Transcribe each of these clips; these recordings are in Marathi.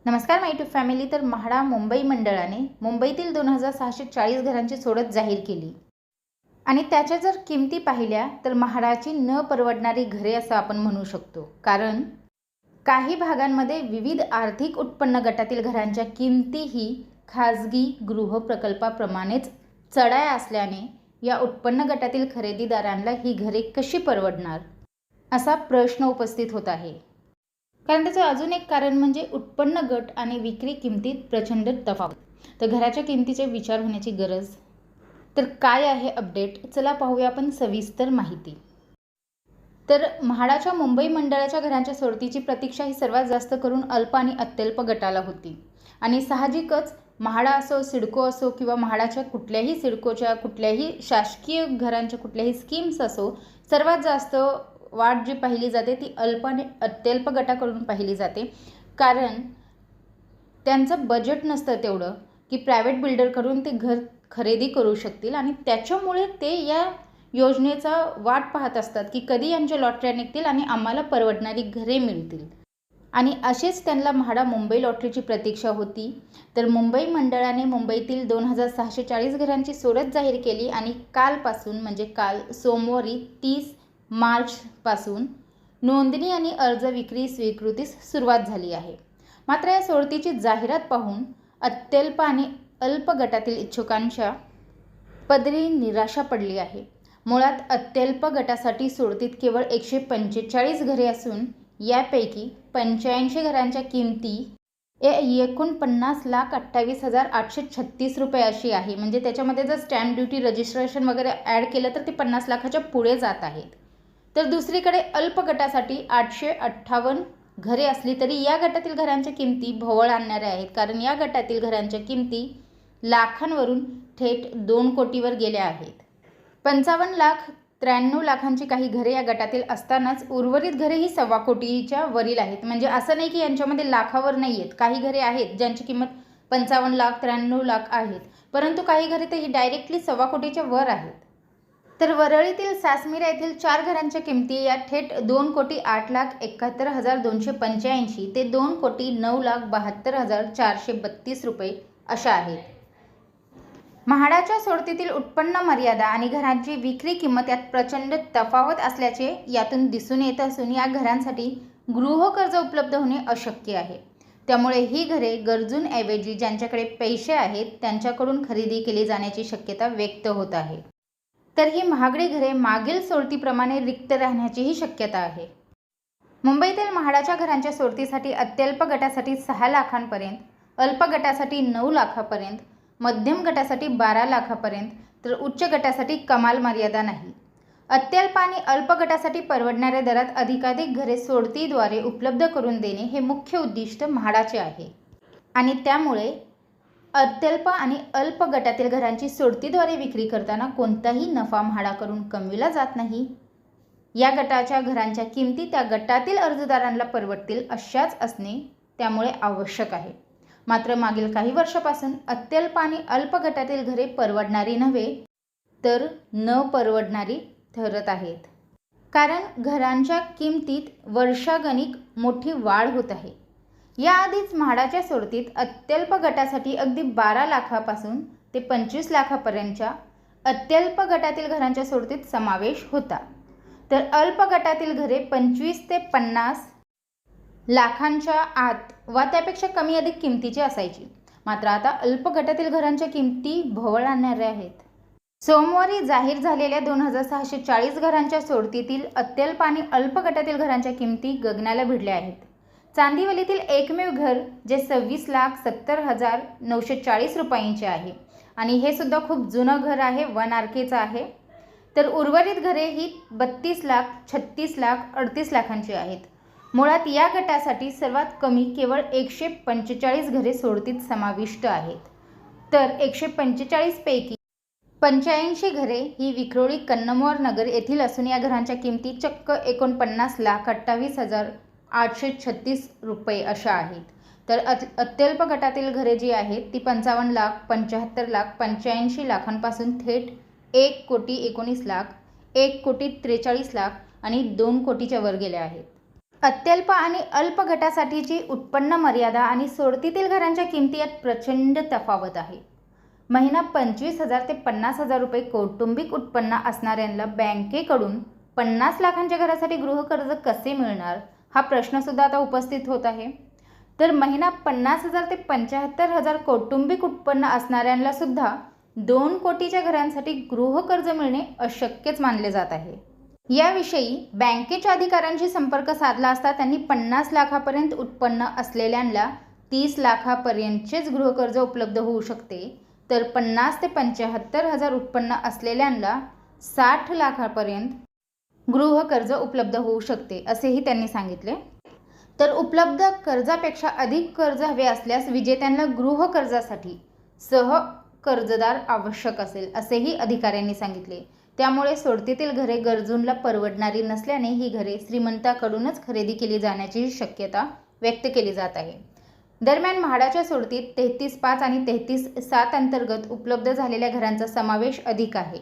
नमस्कार माय यूट्यूब फॅमिली. तर म्हाडा मुंबई मंडळाने मुंबईतील 2640 घरांची सोडत जाहीर केली आणि त्याच्या जर किमती पाहिल्या तर म्हाडाची न परवडणारी घरे असं आपण म्हणू शकतो. कारण काही भागांमध्ये विविध आर्थिक उत्पन्न गटातील घरांच्या किमतीही खाजगी गृहप्रकल्पाप्रमाणेच चढाया असल्याने या उत्पन्न गटातील खरेदीदारांना ही घरे कशी परवडणार असा प्रश्न उपस्थित होत आहे. कारण त्याचं अजून एक कारण म्हणजे उत्पन्न गट आणि विक्री किमतीत प्रचंड तफावत. तर घराच्या किमतीचा विचार होण्याची गरज. तर काय आहे अपडेट, चला पाहूया आपण सविस्तर माहिती. तर म्हाडाच्या मुंबई मंडळाच्या घरांच्या सोडतीची प्रतीक्षा ही सर्वात जास्त करून अल्प आणि अत्यल्प गटाला होती. आणि साहजिकच म्हाडा असो, सिडको असो किंवा म्हाडाच्या कुठल्याही सिडकोच्या कुठल्याही शासकीय घरांच्या कुठल्याही स्कीम्स असो, सर्वात जास्त वाढ जी पाहिली जाते ती अल्प आणि अत्यल्प गटाकडून पाहिली जाते. कारण त्यांचं बजेट नसतं तेवढं की प्रायव्हेट बिल्डरकडून ते घर खरेदी करू शकतील आणि त्याच्यामुळे ते या योजनेचा वाट पाहत असतात की कधी यांच्या लॉटऱ्या निघतील आणि आम्हाला परवडणारी घरे मिळतील. आणि असेच त्यांना म्हाडा मुंबई लॉटरीची प्रतीक्षा होती. तर मुंबई मंडळाने मुंबईतील 2640 घरांची सोडत जाहीर केली आणि कालपासून म्हणजे काल सोमवारी 30 मार्चपासून नोंदणी आणि अर्ज विक्री स्वीकृतीस सुरुवात झाली आहे. मात्र या सोडतीची जाहिरात पाहून अत्यल्प आणि अल्प गटातील इच्छुकांच्या पदरी निराशा पडली आहे. मुळात अत्यल्प गटासाठी सोडतीत केवळ 145 घरे असून यापैकी 85 घरांच्या किमती एकूण 50,28,836 रुपये अशी आहे. म्हणजे त्याच्यामध्ये जर स्टॅम्प ड्युटी रजिस्ट्रेशन वगैरे ॲड केलं तर ते 50 लाखाच्या पुढे जात आहेत. तर दुसरीकडे अल्प गटासाठी 858 घरे असली तरी या गटातील घरांच्या किमती भोवळ आणणाऱ्या आहेत. कारण या गटातील घरांच्या किमती लाखांवरून थेट 2 कोटीवर गेल्या आहेत. 55,93,00,000ची काही घरे या गटातील असतानाच उर्वरित घरे ही 1.25 कोटीच्या वरील आहेत. म्हणजे असं नाही की यांच्यामध्ये लाखावर नाही आहेत. काही घरे आहेत ज्यांची किंमत 55,93,00,000 आहेत, परंतु काही घरे तर ही डायरेक्टली 1.25 कोटीच्या वर आहेत. तर वरळीतील सासमिरा येथील 4 घरांच्या किमती या थेट 2,71,71,285 ते 2,09,72,432 रुपये अशा आहेत. म्हाडाच्या सोडतीतील उत्पन्न मर्यादा आणि घरांची विक्री किंमत यात प्रचंड तफावत असल्याचे यातून दिसून येत असून या घरांसाठी गृहकर्ज उपलब्ध होणे अशक्य आहे. त्यामुळे ही घरे गरजूंऐवजी ज्यांच्याकडे पैसे आहेत त्यांच्याकडून खरेदी केली जाण्याची शक्यता व्यक्त होत आहे. तर ही महागडी घरे मागील सोडतीप्रमाणे रिक्त राहण्याचीही शक्यता आहे. मुंबईतील म्हाडाच्या घरांच्या सोडतीसाठी अत्यल्प गटासाठी 6 लाखांपर्यंत, अल्प गटासाठी 9 लाखापर्यंत, मध्यम गटासाठी 12 लाखापर्यंत, तर उच्च गटासाठी कमाल मर्यादा नाही. अत्यल्प आणि अल्प गटासाठी परवडणाऱ्या दरात अधिकाधिक घरे सोडतीद्वारे उपलब्ध करून देणे हे मुख्य उद्दिष्ट म्हाडाचे आहे. आणि त्यामुळे अत्यल्प आणि अल्प गटातील घरांची सोडतीद्वारे विक्री करताना कोणताही नफा म्हाडाकडून कमविला जात नाही. या गटाच्या घरांच्या किमती त्या गटातील अर्जदारांना परवडतील अशाच असणे त्यामुळे आवश्यक आहे. मात्र मागील काही वर्षापासून अत्यल्प आणि अल्प गटातील घरे परवडणारी नव्हे तर न परवडणारी ठरत आहेत. कारण घरांच्या किमतीत वर्षागणिक मोठी वाढ होत आहे. याआधीच म्हाडाच्या सोडतीत अत्यल्प गटासाठी अगदी 12 लाखापासून ते 25 लाखापर्यंतच्या अत्यल्प गटातील घरांच्या सोडतीत समावेश होता. तर अल्प गटातील घरे 25 ते 50 लाखांच्या आत वा त्यापेक्षा कमी अधिक किमतीची असायची. मात्र आता अल्प गटातील घरांच्या किमती भोवळ आणणाऱ्या आहेत. सोमवारी जाहीर झालेल्या 2640 घरांच्या सोडतीतील अत्यल्प आणि अल्प गटातील घरांच्या किमती गगनाला भिडल्या आहेत. चांदिवलीतील एकमेव घर जे 26,70,940 रुपयांचे आहे आणि हे सुद्धा खूप जुनं घर आहे, 1 RKचं आहे. तर उर्वरित घरे ही 32 लाख, 36 लाख, 38 लाखांची आहेत. मुळात या गटासाठी सर्वात कमी केवळ 145 घरे सोडतीत समाविष्ट आहेत. तर 145 पैकी 85 घरे ही विक्रोळी कन्नमवार नगर येथील असून या घरांच्या किमती चक्क 49,28,836 रुपये अशा आहेत. तर अत्यल्प गटातील घरे जी आहेत ती 55 लाख, 75 लाख, 85 लाखांपासून थेट 1,19,00,000, 1,43,40,00,000 आणि 2 कोटीच्या वर गेल्या आहेत. अत्यल्प आणि अल्प गटासाठीची उत्पन्न मर्यादा आणि सोडतीतील घरांच्या किमती यात प्रचंड तफावत आहे. महिना 25,000 ते 50,000 रुपये कौटुंबिक उत्पन्न असणाऱ्यांना बँकेकडून 50 लाखांच्या घरासाठी गृहकर्ज कसे मिळणार, हा प्रश्नसुद्धा आता उपस्थित होत आहे. तर महिना 50,000 ते 75,000 कौटुंबिक उत्पन्न असणाऱ्यांना सुद्धा 2 कोटीच्या घरांसाठी गृहकर्ज मिळणे अशक्यच मानले जात आहे. याविषयी बँकेच्या अधिकाऱ्यांशी संपर्क साधला असता त्यांनी 50 लाखापर्यंत उत्पन्न असलेल्यांना 30 लाखापर्यंतचेच गृहकर्ज उपलब्ध होऊ शकते, तर 50 ते 75,000 उत्पन्न असलेल्यांना 60 लाखापर्यंत गृहकर्ज उपलब्ध होऊ शकते, असेही त्यांनी सांगितले. तर उपलब्ध कर्जापेक्षा अधिक कर्ज हवे असल्यास विजेत्यांना गृहकर्जासाठी सहकर्जदार आवश्यक असेल, असेही अधिकाऱ्यांनी सांगितले. त्यामुळे सोडतीतील घरे गरजूंना परवडणारी नसल्याने ही घरे श्रीमंताकडूनच खरेदी केली जाण्याची शक्यता व्यक्त केली जात आहे. दरम्यान म्हाडाच्या सोडतीत 33.5 आणि 33.7 अंतर्गत उपलब्ध झालेल्या घरांचा समावेश अधिक आहे.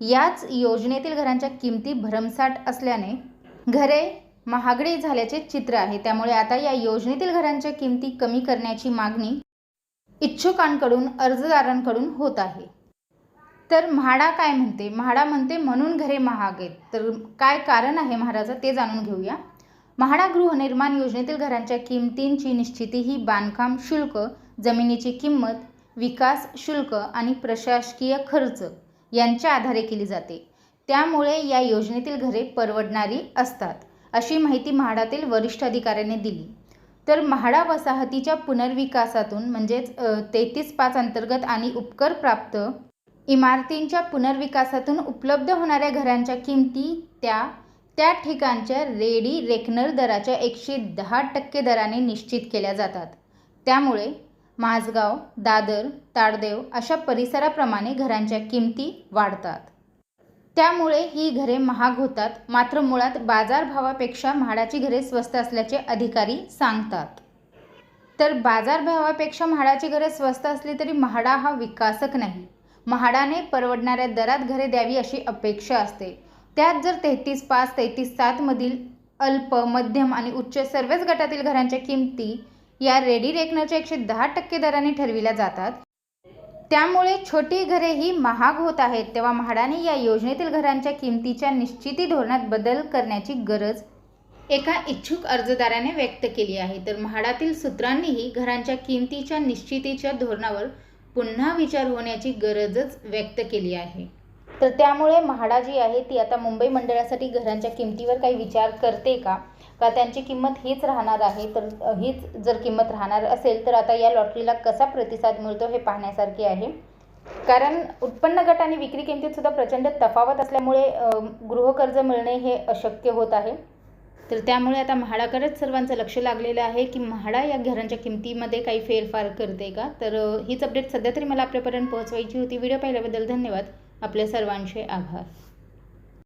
याच योजनेतील घरांच्या किमती भरमसाठ असल्याने घरे महागडी झाल्याचे चित्र आहे. त्यामुळे आता या योजनेतील घरांच्या किमती कमी करण्याची मागणी इच्छुकांकडून अर्जदारांकडून होत आहे. तर म्हाडा काय म्हणते? म्हाडा म्हणते म्हणून घरे महाग आहेत. तर काय कारण आहे म्हाडाचं ते जाणून घेऊया. म्हाडा गृहनिर्माण योजनेतील घरांच्या किमतींची निश्चिती ही बांधकाम शुल्क, जमिनीची किंमत, विकास शुल्क आणि प्रशासकीय खर्च यांच्या आधारे केली जाते. त्यामुळे या योजनेतील घरे परवडणारी असतात, अशी माहिती म्हाडातील वरिष्ठ अधिकाऱ्यांनी दिली. तर म्हाडा वसाहतीच्या पुनर्विकासातून म्हणजेच 33.5 अंतर्गत आणि उपकर प्राप्त इमारतींच्या पुनर्विकासातून उपलब्ध होणाऱ्या घरांच्या किमती त्या ठिकाणच्या रेडी रेकनर दराच्या 110% दराने निश्चित केल्या जातात. त्यामुळे माझगाव, दादर, ताडदेव अशा परिसराप्रमाणे घरांच्या किमती वाढतात. त्यामुळे ही घरे महाग होतात. मात्र मुळात बाजारभावापेक्षा म्हाडाची घरे स्वस्त असल्याचे अधिकारी सांगतात. तर बाजारभावापेक्षा म्हाडाची घरे स्वस्त असली तरी म्हाडा हा विकासक नाही. म्हाडाने परवडणाऱ्या दरात घरे द्यावी अशी अपेक्षा असते. त्यात जर 33.5, 33.7 मधील अल्प, मध्यम आणि उच्च सर्वच गटातील घरांच्या किमती या रेडी रेकनरच्या 110% दराने ठरविल्या जातात. त्यामुळे छोटी घरेही महाग होत आहेत. तेव्हा म्हाडाने या योजनेतील घरांच्या किमतीच्या निश्चिती धोरणात बदल करण्याची गरज एका इच्छुक अर्जदाराने व्यक्त केली आहे. तर म्हाडातील सूत्रांनीही घरांच्या किमतीच्या निश्चितीच्या धोरणावर पुन्हा विचार होण्याची गरजच व्यक्त केली आहे. तर त्यामुळे म्हाडा जी आहे ती आता मुंबई मंडळासाठी घरांच्या किमतीवर काही विचार करते का त्यांची किंमत हीच राहणार आहे. तर हीच जर किंमत राहणार असेल तर आता या लॉटरीला कसा प्रतिसाद मिळतो हे पाहण्यासारखे आहे. कारण उत्पन्न गट आणि विक्री किमतीत सुद्धा प्रचंड तफावत असल्यामुळे गृहकर्ज मिळणे हे अशक्य होत आहे. तर त्यामुळे आता म्हाडाकडेच सर्वांचं लक्ष लागलेलं आहे की म्हाडा या घरांच्या किमतीमध्ये काही फेरफार करते का. तर हीच अपडेट सध्या तरी मला आपल्यापर्यंत पोहोचवायची होती. व्हिडिओ पाहिल्याबद्दल धन्यवाद. आपल्या सर्वांचे आभार.